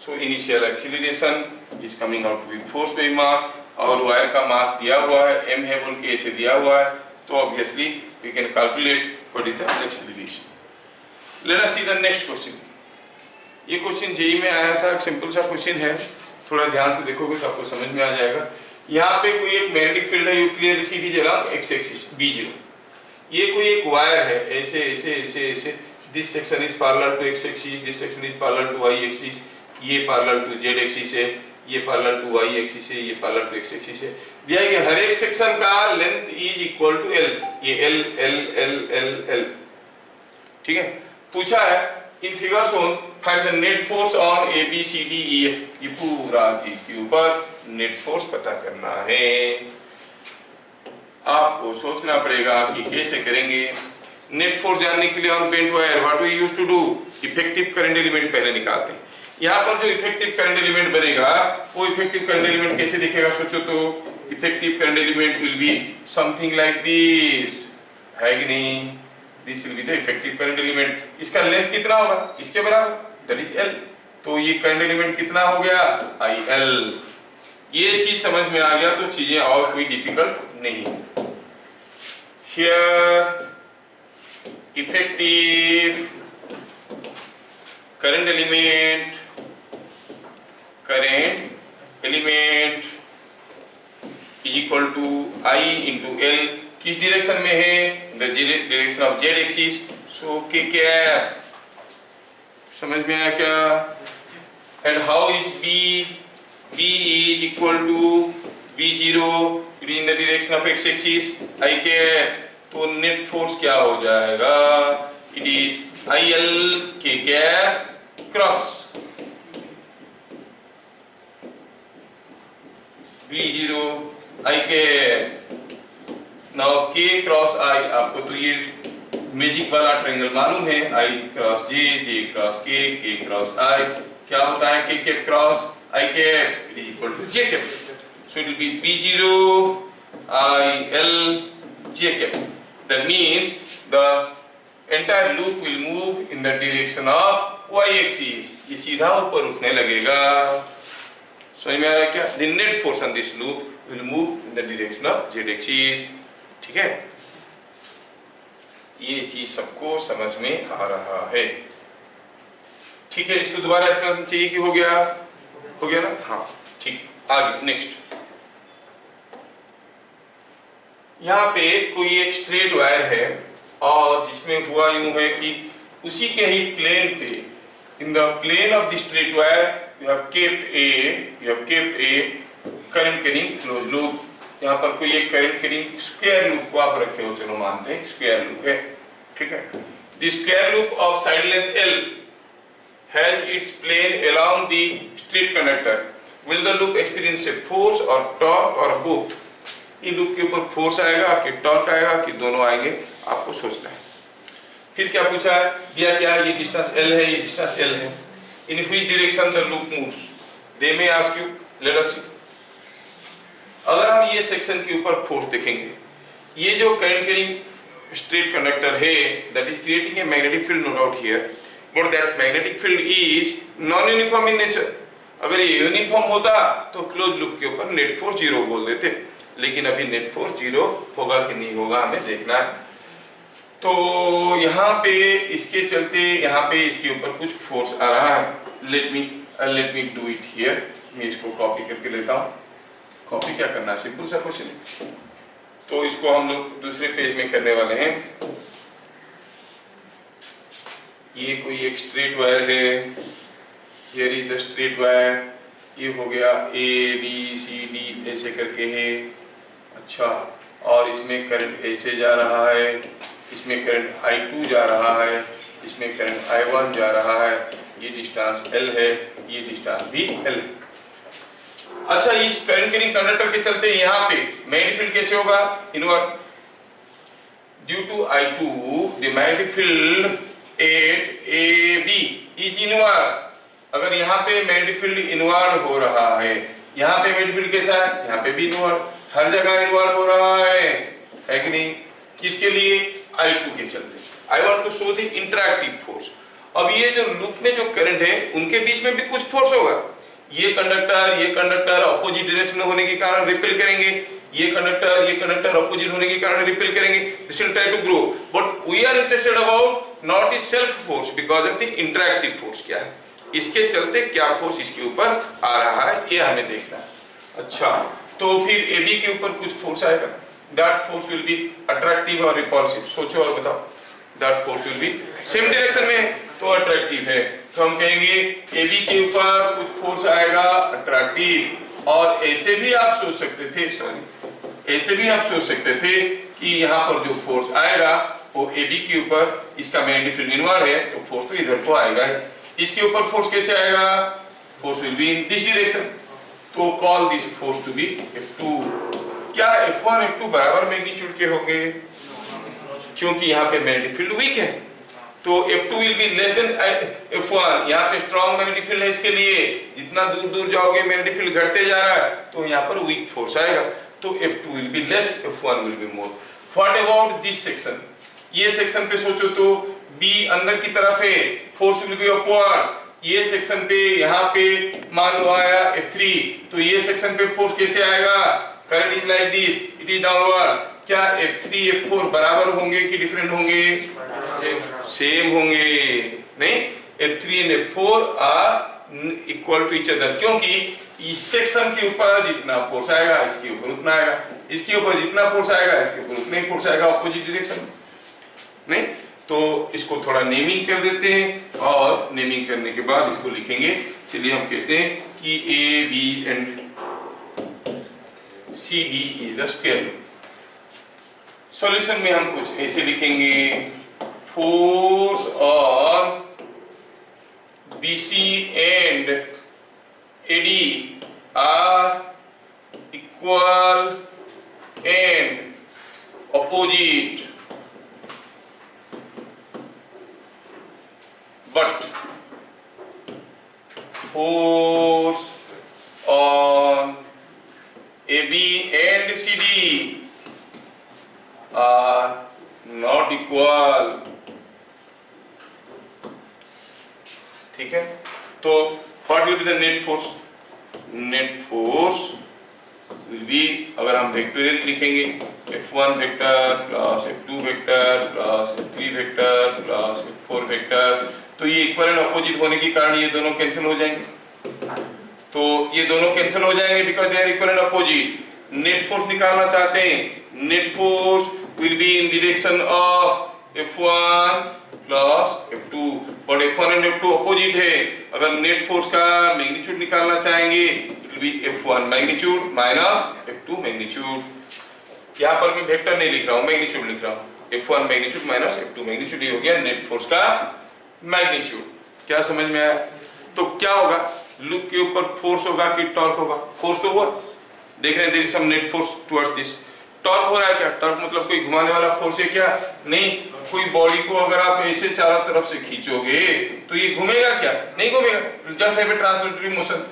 So initial acceleration is coming out to be force by mass, और वायर का मास दिया हुआ है m है बोल के ऐसे दिया हुआ है, तो obviously we can calculate what is the acceleration. Let us see the next question. ये क्वेश्चन जेई में आया था, एक सिंपल सा क्वेश्चन है, थोड़ा ध्यान से देखोगे तो आपको समझ में आ जाएगा। यहाँ पे कोई एक मैग्नेटिक फील्ड है, you clearly see it is along x axis B0। ये कोई एक वायर है, ऐसे ऐसे ऐसे ऐसे, this section is parallel to x axis, this section is parallel to y axis, ये पैरेलल टू z एक्सिस है, ये पैरेलल टू y एक्सिस है, ये पैरेलल टू x एक्सिस है। दिया है कि हर एक सेक्शन का length is equal to l, ये l l l l l, ठीक है। पूछा है in figure shown find the net force on A B C D E F. ये पूरा चीज के ऊपर नेट फोर्स पता करना है। आपको सोचना पड़ेगा कि कैसे करेंगे। नेट फोर्स जानने के लिए on bent wire what we used to do, effective current element पहले निकालते हैं। यहाँ पर जो इफेक्टिव करंट एलिमेंट बनेगा वो इफेक्टिव करंट एलिमेंट कैसे दिखेगा? सोचो तो effective current element will be something like this, है कि नहीं? This will be the effective current element. इसका लेंथ कितना होगा? इसके बराबर, दैट इज L। तो ये करंट एलिमेंट कितना हो गया? IL। ये चीज समझ में आ गया तो चीजें और कोई डिफिकल्ट नहीं है। here effective current element is equal to I into L, किस डायरेक्शन में है? The direction of Z axis. So K क्या है, समझ में आया क्या? And how is B? B is equal to B0, it is in the direction of X axis. I K तो नेट फोर्स क्या हो जाएगा? इट इज IL के क्या क्रॉस B0 I के। नाउ K क्रॉस I, आपको तो ये मैजिक वाला ट्रायंगल मालूम है, I cross J, J cross K, K cross I। क्या होता है K के क्रॉस I के? It is equal to J cap. So it will be B0 IL J cap. That means the entire loop will move in the direction of y axis, ये सीधा ऊपर उठने लगेगा। समझ में आ रहा है क्या? The net force on this loop will move in the direction of z axis। ठीक है, ये चीज सबको समझ में आ रहा है? ठीक है, इसको दोबारा एक्सप्लेनेशन चाहिए कि हो गया? हो गया ना? हाँ ठीक। आगे नेक्स्ट, यहाँ पे कोई एक स्ट्रेट वायर है और जिसमें हुआ यूं है कि उसी के ही प्लेन पे, in the plane of the straight wire you have kept a current carrying close loop. यहाँ पर कोई एक करंट कैरिंग स्क्वायर लूप को आप रखे हो, चलो मानते हैं स्क्वायर लूप है। ठीक है, the square loop of side length L has its plane along the straight conductor. Will the loop experience a force और टॉर्क और बोथ? ये लूप के ऊपर फोर्स आएगा कि टॉर्क आएगा कि दोनों आएंगे, आपको सोचना है। फिर क्या पूछा है, दिया क्या? ये डिस्टेंस L है, ये डिस्टेंस L है। In which direction the loop moves? They may ask you, let us see. अगर हम ये सेक्शन के ऊपर फोर्स देखेंगे, ये जो करंट कैरिंग स्ट्रेट कंडक्टर है that is creating a magnetic field, no doubt here, but that magnetic field is non uniform in nature. अगर ये यूनिफॉर्म होता तो क्लोज लूप के ऊपर नेट फोर्स 0 बोल देते, लेकिन अभी नेट फोर्स 0 होगा कि नहीं होगा हमें देखना है। तो यहाँ पे इसके चलते यहाँ पे इसके ऊपर कुछ फोर्स आ रहा है। Let me do it here. मैं इसको कॉपी करके लेता हूँ। कॉपी क्या करना है, सिंपल सा क्वेश्चन है। तो इसको हम लोग दूसरे पेज में करने वाले हैं। ये कोई एक स्ट्रेट वायर है, here is the straight wire. ये हो गया ABCD ऐसे करके है। अच्छा, और इसमें करंट ऐसे जा रहा है, इसमें करंट I2 जा रहा है, इसमें करंट I1 जा रहा है। ये डिस्टेंस L है, ये डिस्टेंस भी L है। अच्छा, इस करंट कैरिंग कंडक्टर के चलते यहाँ पे मैग्नेटिक फील्ड कैसे होगा? Inward. Due to I2 the magnetic field at AB is inward. अगर यहाँ पे मैग्नेटिक फील्ड इनवर्ट हो रहा है, यहाँ पे मैग्नेटिक फील्ड कैसा है? यहाँ पे भी इनवर्ट, हर जगह इनवर्ट हो रहा है कि नहीं? किसके लिए? I2 के चलते। I want to show the interactive force. अब ये जो लूप में जो करंट है उनके बीच में भी कुछ फोर्स होगा। ये कंडक्टर ऑपोजिट डायरेक्शन में होने के कारण रिपेल करेंगे, ये कंडक्टर ऑपोजिट होने के कारण रिपेल करेंगे। This will try to grow, but we are interested about not the self force because of the interactive force. क्या है इसके चलते, क्या फोर्स इसके ऊपर आ रहा है, ये हमें देखना है। अच्छा, तो फिर AB के ऊपर कुछ फोर्स आएगा। That force will be attractive और रिपल्सिव। सोचो और बताओ। That force will B same direction में, तो अट्रैक्टिव है। तो हम कहेंगे AB के ऊपर कुछ फोर्स आएगा अट्रैक्टिव। और ऐसे भी आप सोच सकते थे, ऐसे भी आप सोच सकते थे कि यहाँ पर जो फोर्स आएगा वो AB के ऊपर, इसका मैग्नेटिक फील्ड इनवर्ट है तो फोर्स तो इधर को आएगा ही। इसके ऊपर फोर्स कैसे आएगा? Force will be in this direction, तो call this force to be F2। क्या F1 F2 बराबर मैग्नीट्यूड के होंगे? क्योंकि यहाँ पे मैग्नेटिक फील्ड वीक है, तो F2 will be less than F1। यहाँ पे स्ट्रॉन्ग मैग्नेटिक फील्ड है, इसके लिए जितना दूर दूर जाओगे मैग्नेटिक फील्ड घटते जा रहा है, तो यहाँ पर वीक फोर्स आएगा, तो F2 will be less, F1 will be more. What about this section? ये सेक्शन पे सोचो तो B अंदर की तरफ है, फोर्स विल बी अपवर्ड। ये सेक्शन पे यहाँ पे मान लो आया F3, तो ये सेक्शन पे फोर्स कैसे आएगा? Current is like this, it is downward, क्या F3 F4 बराबर होंगे कि डिफरेंट होंगे? सेम होंगे। नहीं, F3 and F4 are equal to each other, क्योंकि इस सेक्शन के ऊपर जितना फोर्स आएगा इसके ऊपर उतना आएगा, इसके ऊपर जितना फोर्स आएगा इसके ऊपर उतना ही फोर्स आएगा, ऑपोजिट डायरेक्शन। नहीं, तो इसको थोड़ा नेमिंग कर देते हैं और नेमिंग करने के बाद इसको लिखेंगे। चलिए हम कहते हैं कि A B and C D is the square root. Solution में हम कुछ ऐसे लिखेंगे, force on BC and AD are equal and opposite, but force on AB and CD are not equal। ठीक है, तो what will be the net force? Net force will B, अगर हम वेक्टोरियल लिखेंगे, F1 vector plus F2 vector plus F3 vector plus F4 vector, तो ये equal and opposite होने के कारण ये दोनों कैंसिल हो जाएंगे। तो ये दोनों कैंसिल हो जाएंगे because they are equal and opposite. Net force निकालना चाहते हैं, net force will be in direction of F1 plus F2, और F1 एंड F2 अपोजिट है। अगर नेट फोर्स का मैग्नीट्यूड निकालना चाहेंगे, it will B F1 magnitude minus F2 magnitude. यहाँ पर मैं वेक्टर नहीं लिख रहा हूँ, मैग्नीट्यूड लिख रहा हूँ। F1 magnitude minus F2 magnitude, ये हो गया नेट फोर्स का मैग्नीट्यूड। क्या समझ में आया? तो क्या होगा, लूप के ऊपर फोर्स होगा कि टॉर्क होगा? फोर्स तो हुआ, देख रहे हैं, there is some net force towards this. Torque हो रहा है क्या? टॉर्क मतलब कोई घुमाने वाला फोर्स है क्या? नहीं। कोई बॉडी को अगर आप ऐसे चारों तरफ से खींचोगे तो ये घूमेगा क्या? नहीं घूमेगा, just have a translatory motion.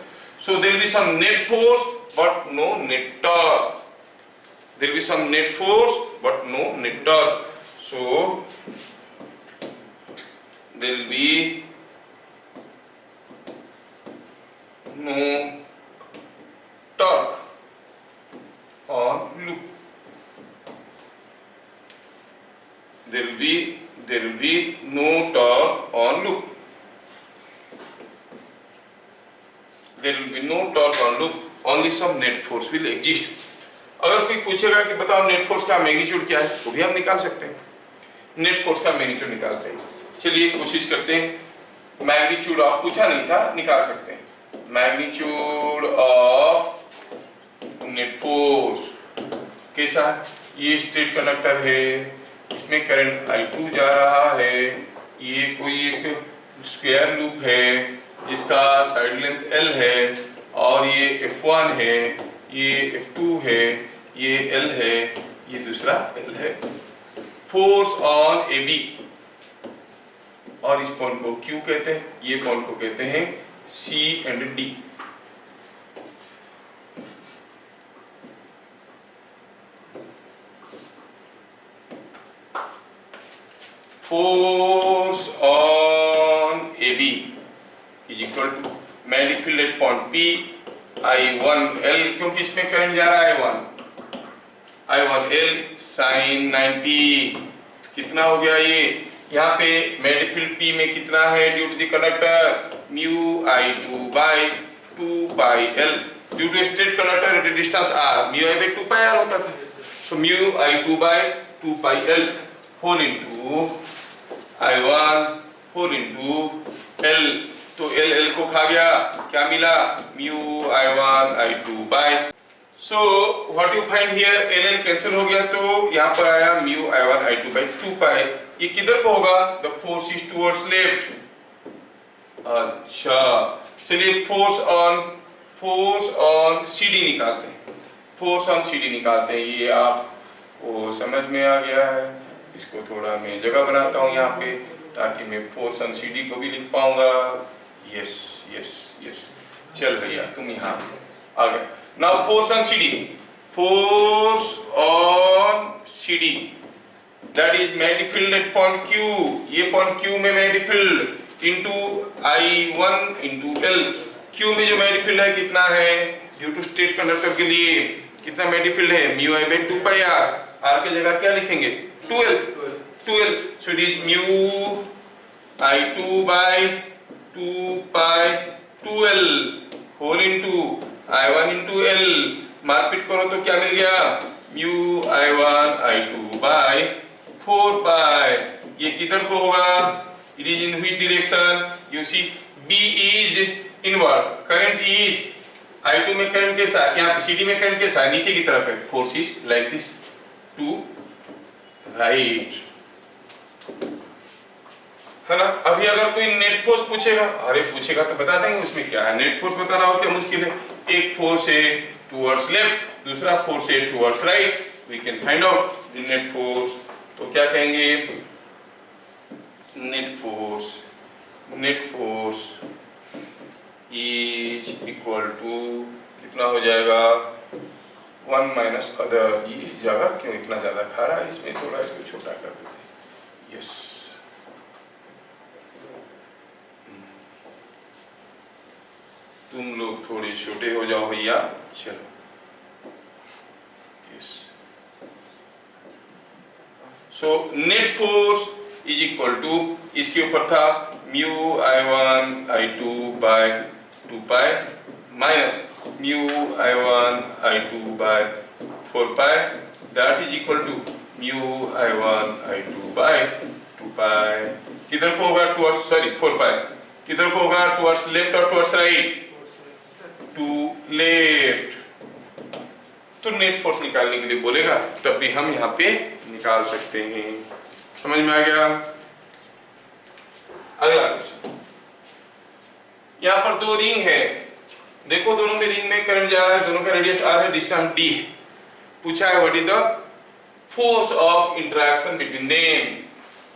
So there will be some net force but no net torque, there will be some net force but no net torque. So there will be no torque on loop, there will be no torque on loop, there will be no torque on loop, only some net force will exist। अगर कोई पूछेगा कि बताओ net force का magnitude क्या है, वो भी हम निकाल सकते हैं, नेट फोर्स का मैग्नीट्यूड निकालते हैं। चलिए कोशिश करते हैं। मैग्नीट्यूड ऑफ पूछा नहीं था, निकाल सकते हैं। मैग्नीट्यूड ऑफ नेट फोर्स कैसा? ये स्ट्रेट कंडक्टर है, इसमें करंट I2 जा रहा है, ये कोई एक स्क्वायर लूप है जिसका साइड लेंथ L है, और ये F1 है, ये F2 है, ये L है, ये दूसरा L है। फोर्स ऑन AB, और इस पॉइंट को Q कहते हैं, ये पॉइंट को कहते हैं C and D। Force on AB is equal to magnetic field at point P I1L, क्योंकि इसमें करंट जा रहा है I1L sin 90। कितना हो गया ये? यहाँ पे मैग्नेटिक फील्ड P में कितना है due to the conductor? Mu I2 by 2 pi L। Due to straight conductor at distance R, mu I by 2 pi R होता था। So mu I2 by 2 pi L whole into I1 whole into L। तो L को खा गया, क्या मिला? Mu I1 I2 by. So what you find here, L cancel हो गया, तो यहाँ पर आया म्यू I1 I2 बाय 2 पाई। ये किधर को होगा? The force is towards left. अच्छा, चलिए फोर्स ऑन CD निकालते हैं। फोर्स ऑन CD निकालते हैं, ये आपको समझ में आ गया है। इसको थोड़ा मैं जगह बनाता हूँ यहाँ पे, ताकि मैं फोर्स ऑन CD को भी लिख पाऊंगा। यस यस यस, चल भैया तुम यहाँ आ गए। Now force on CD, force on CD that is magnetic field at point Q, ये point Q में magnetic field into I1 into L। Q में जो magnetic field है कितना है? ड्यू टू स्ट्रेट कंडक्टर के लिए कितना magnetic field है? Mu I by 2 pi R। r की जगह क्या लिखेंगे 12, so it is mu I2 by 2 pi 2l whole into I1 into l, मारपीट करो तो क्या मिल गया mu I1 I2 by 4 pi। ये किधर को होगा, it is in which direction, you see B is inward, current is I2 में करंट कैसा है, यहाँ CD में करंट कैसा है, नीचे की तरफ है, force is like this to right, है ना। अभी अगर कोई नेट फोर्स पूछेगा, अरे पूछेगा तो बता देंगे उसमें क्या है, नेट फोर्स बताना हो क्या मुश्किल है, एक फोर्स है टुवर्ड्स लेफ्ट, दूसरा फोर्स है towards right, we can find out the net force. तो क्या कहेंगे, net force is equal to कितना हो जाएगा 1 माइनस अदर, ये जगह क्यों इतना ज्यादा खा रहा है, इसमें थोड़ा इसको छोटा कर देते, यस। तुम लोग थोड़े छोटे हो जाओ भैया, चलो yes. So net force is equal to, इसके ऊपर था mu I1 I2 by 2 pi minus mu I1 I2 by 4 pi, that is equal to mu I1 I2 by 2 pi. किधर को होगा टुवर्ड्स, सॉरी 4 पाई, किधर को होगा टुवर्ड्स लेफ्ट और टुवर्ड्स राइट, टू लेफ्ट। तो नेट फोर्स निकालने के लिए बोलेगा तब भी हम यहाँ पे निकाल सकते हैं, समझ में आ गया। अगला क्वेश्चन, यहाँ पर दो रिंग है, देखो दोनों में रिंग में करंट जा रहा है, दोनों का रेडियस r है, डिस्टेंस d है, पूछा है what is the force of interaction between them.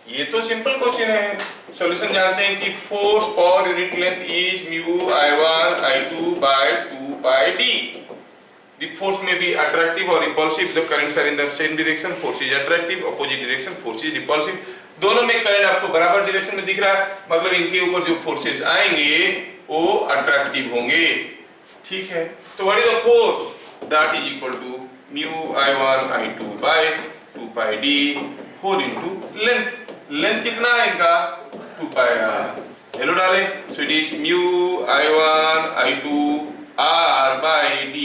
ये तो सिंपल क्वेश्चन है, सॉल्यूशन जानते हैं कि फोर्स पर unit length is mu I1 I2 by 2 pi d। The force may be attractive or repulsive, the currents are in the same direction, force is attractive, opposite direction, force is repulsive। दोनों में current आपको बराबर direction में दिख रहा है, मतलब इनके ऊपर जो फोर्सेस आएंगे वो अट्रैक्टिव होंगे, ठीक है। तो what is the force, that is equal to mu I1 I2 by 2 pi d whole into length, length कितना है इनका 2 पाई r, हेलो डालें, so it is mu I1 I2 r by d,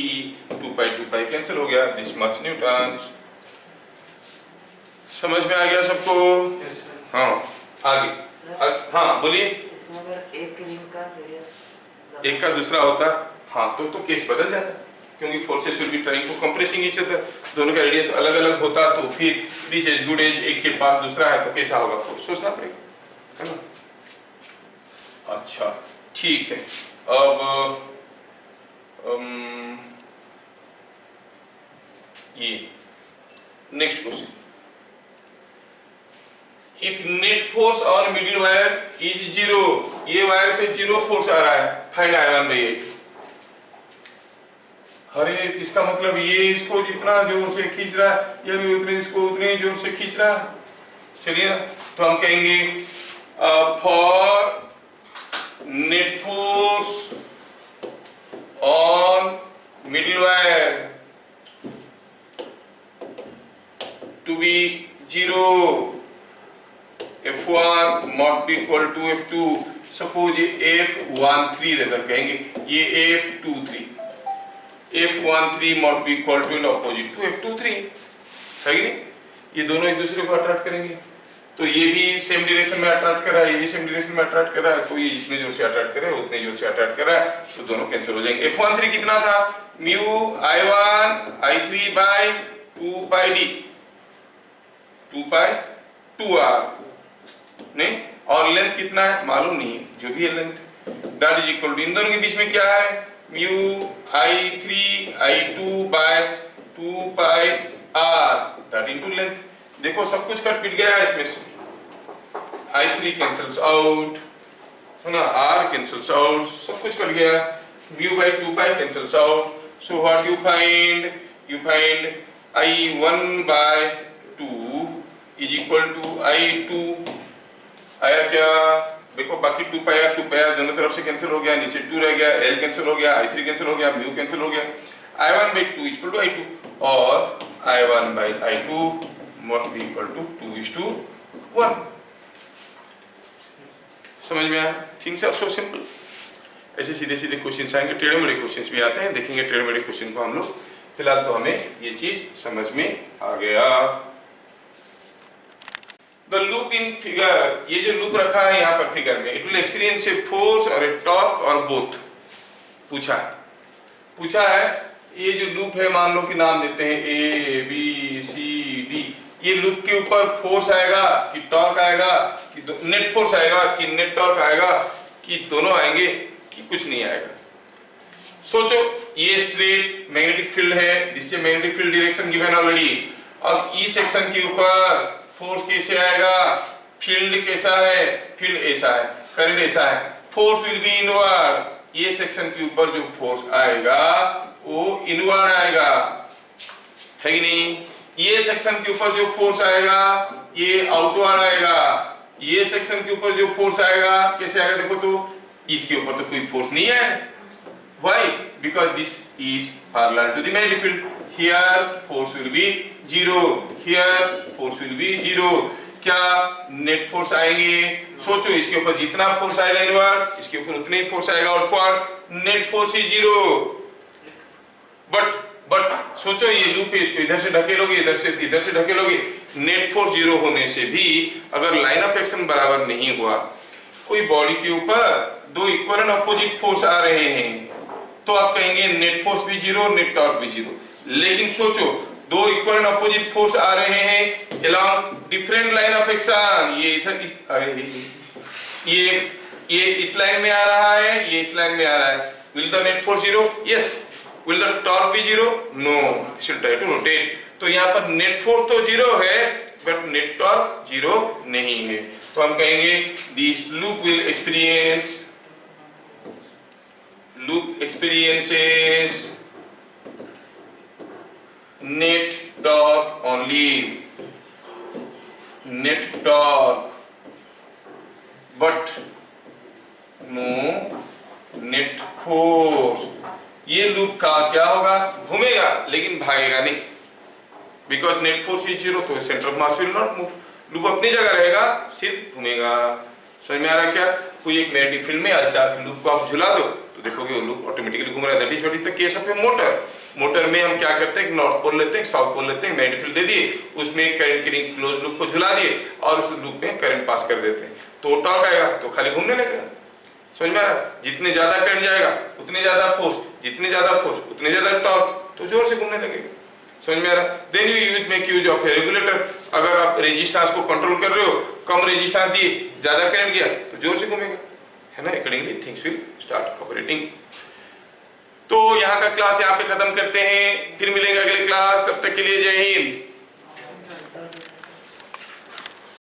2 pi cancel हो गया, this much Newton. समझ में आ गया सबको? yes, हाँ आगे हाँ बोलिए। इसमें अगर एक रिंग का रेडियस एक का दूसरा होता हाँ तो केस बदल जाता, क्योंकि forces will be trying to compressing each other, दोनों का रेडियस अलग अलग होता तो फिर रीच एज गुड एज, एक के पास दूसरा है तो कैसा होगा फोर्स, सोचना पड़ेगा, है ना। अच्छा ठीक है, अब ये next question, if net force on middle wire is 0, ये वायर पे 0 फोर्स आ रहा है, फाइंड I1 बाय 8। अरे इसका मतलब ये इसको जितना जोर से खींच रहा है, ये भी उतने इसको उतने जोर से खींच रहा है, चलिए ना। तो हम कहेंगे for net force on middle wire to be 0, F1 must be equal to F2। Suppose ये F13 रेगर कहेंगे, ये F23, F13 must be equal to opposite to F23, है कि नहीं, ये दोनों एक दूसरे को अट्रैक्ट करेंगे, तो ये भी सेम डायरेक्शन में अट्रैक्ट कर रहा है, ये भी सेम डायरेक्शन में अट्रैक्ट कर रहा है, तो ये जितने जोर से अट्रैक्ट कर रहा है उतने जोर से अट्रैक्ट कर रहा है, तो दोनों कैंसिल हो जाएंगे। F13 कितना था, mu I1 I3 bye 2 pi d, 2 पाई 2r नहीं, और लेंथ कितना है मालूम नहीं है, जो भी है length, that is equal to, इन दोनों के बीच में क्या है, mu I3 I2 by 2 pi r, that into length. देखो सब कुछ कट पिट गया है इसमें से, I3 कैंसिल्स आउट, है ना, r कैंसिल्स आउट, सब कुछ कट गया, mu by 2 pi cancels out, so what you find I1 by 2 is equal to I2, आया क्या, देखो बाकी 2 पाई r दोनों तरफ से कैंसिल हो गया, नीचे 2 रह गया, l कैंसिल हो गया, I3 कैंसिल हो गया, म्यू कैंसिल हो गया, I1 by 2 equal to I2, और I1 by I2 must be equal to 2:1। समझ में आया? Things are so simple. ऐसे सीधे सीधे क्वेश्चन आएंगे, टेढ़े मेढ़े क्वेश्चन भी आते हैं, देखेंगे टेढ़े मेढ़े क्वेश्चन को हम लोग। फिलहाल तो हमें ये चीज समझ में आ गया। द लूप इन फिगर, ये जो लूप रखा है यहाँ पर फिगर में, it will experience a force और ए टॉर्क और बोथ। पूछा है ये जो लूप है, मान लो कि नाम देते हैं ए बी सी डी, ये लूप के ऊपर फोर्स आएगा कि टॉर्क आएगा कि नेट फोर्स आएगा कि नेट टॉर्क आएगा कि दोनों आएंगे कि कुछ नहीं आएगा। सोचो ये स्ट्रेट मैग्नेटिक फील्ड है, this is magnetic field direction given already. अब ई सेक्शन के ऊपर फोर्स कैसे आएगा, फील्ड कैसा है, फील्ड ऐसा है, करंट ऐसा है, फोर्स विल बी इनवर्ड। ये सेक्शन के ऊपर जो फोर्स आएगा वो इनवर्ड आएगा, है कि नहीं? ये सेक्शन के ऊपर जो फोर्स आएगा ये आउटवर्ड आएगा। ये सेक्शन के ऊपर जो फोर्स आएगा कैसे आएगा, देखो तो इसके ऊपर तो कोई फोर्स नहीं है। Why? Because this is parallel to the magnetic field. Here force will be zero. Here force will be zero. क्या नेट फोर्स आएंगे? सोचो इसके ऊपर जितना फोर्स आएगा इनवर्ड, इसके ऊपर उतने ही फोर्स आएगा outward. Net force is zero. But सोचो ये लूप है, इसको इधर से ढकेलोगे, इधर से ढकेलोगे, नेट फोर्स जीरो होने से भी अगर लाइन ऑफ एक्शन बराबर नहीं हुआ, कोई बॉडी के ऊपर दो इक्वल एंड अपोजिट फोर्स आ रहे हैं, तो आप कहेंगे नेट फोर्स भी जीरो, नेट टॉर्क भी जीरो। लेकिन सोचो दो इक्वल एंड अपोजिट फोर्स आ रहे हैं along different line of action. ये इधर ये इस लाइन में आ रहा है, ये इस लाइन में आ रहा है। Will the net force zero? Yes. Will the torque भी zero? No. Should try to rotate. तो यहाँ पर नेट फोर्स तो जीरो है बट नेट टॉर्क जीरो नहीं है। तो हम कहेंगे this loop will experiences net torque only, net torque but no net force। ये लूप का क्या होगा, घूमेगा लेकिन भागेगा नहीं, because net force is zero, तो centre of mass will not move. Loop अपनी जगह रहेगा, सिर्फ घूमेगा। समझ में आ रहा क्या? कोई एक मैग्नेटिक फील्ड में ऐसा लूप को आप झुला दो तो देखोगे वो लूप ऑटोमेटिकली घूम रहा है। That is what is the case of A motor. Motor में हम क्या करते हैं, नॉर्थ पोल लेते हैं, साउथ पोल लेते हैं, मैग्नेटिक फील्ड दे दिए, उसमें करंट की रिंग क्लोज लूप को झुला दिए और उस लूप में करंट पास कर देते हैं, तो टॉर्क आएगा तो खाली घूमने लगेगा। समझ में आ रहा? जितने ज्यादा करंट जाएगा उतने ज्यादा फोर्स, जितने ज्यादा फोर्स उतने ज्यादा टॉर्क, तो जोर से घूमने लगेगा। समझ में आ रहा? Then you make use of a regulator. अगर आप रेजिस्टेंस को कंट्रोल कर रहे हो, कम रेजिस्टेंस दिए, ज्यादा करंट गया तो जोर से घूमेगा, है ना? Accordingly things will start operating. तो यहाँ का क्लास यहाँ पे खत्म करते हैं, फिर मिलेंगे अगले क्लास। तब तक के लिए जय हिंद।